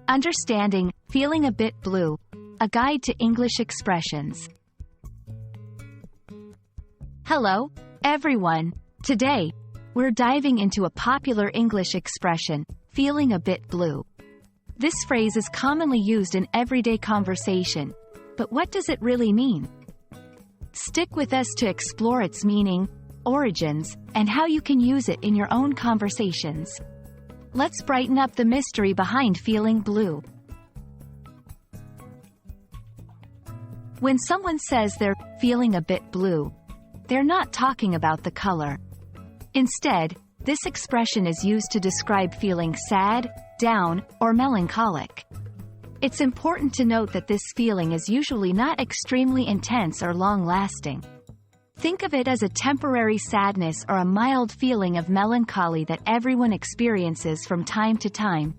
Understanding, feeling a bit blue. A guide to English expressions. Hello, everyone. Today, we're diving into a popular English expression, feeling a bit blue. This phrase is commonly used in everyday conversation, but what does it really mean? Stick with us to explore its meaning, origins, and how you can use it in your own conversations. Let's brighten up the mystery behind feeling blue. When someone says they're feeling a bit blue, they're not talking about the color. Instead, this expression is used to describe feeling sad, down, or melancholic. It's important to note that this feeling is usually not extremely intense or long-lasting. Think of it as a temporary sadness or a mild feeling of melancholy that everyone experiences from time to time.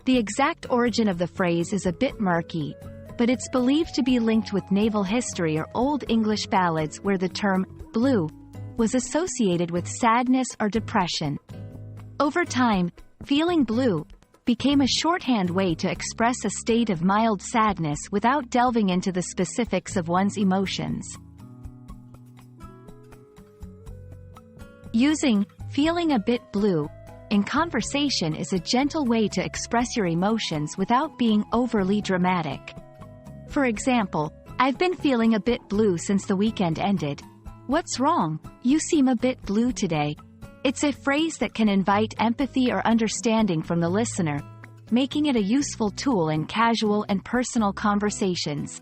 The exact origin of the phrase is a bit murky, but it's believed to be linked with naval history or Old English ballads where the term blue was associated with sadness or depression. Over time, feeling blue became a shorthand way to express a state of mild sadness without delving into the specifics of one's emotions. Using feeling a bit blue in conversation is a gentle way to express your emotions without being overly dramatic. For example, I've been feeling a bit blue since the weekend ended. What's wrong? You seem a bit blue today. It's a phrase that can invite empathy or understanding from the listener, making it a useful tool in casual and personal conversations.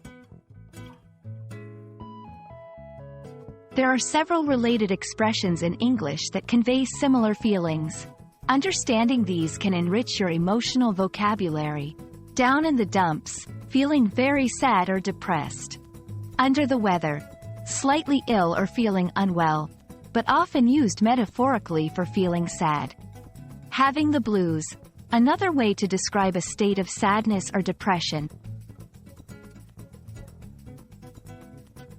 There are several related expressions in English that convey similar feelings. Understanding these can enrich your emotional vocabulary. Down in the dumps, feeling very sad or depressed. Under the weather, slightly ill or feeling unwell, but often used metaphorically for feeling sad. Having the blues, another way to describe a state of sadness or depression.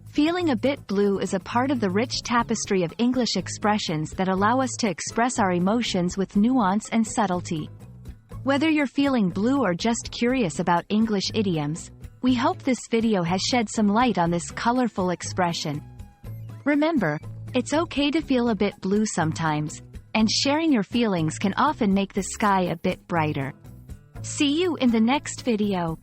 Feeling a bit blue is a part of the rich tapestry of English expressions that allow us to express our emotions with nuance and subtlety. Whether you're feeling blue or just curious about English idioms, we hope this video has shed some light on this colorful expression. Remember, it's okay to feel a bit blue sometimes, and sharing your feelings can often make the sky a bit brighter. See you in the next video.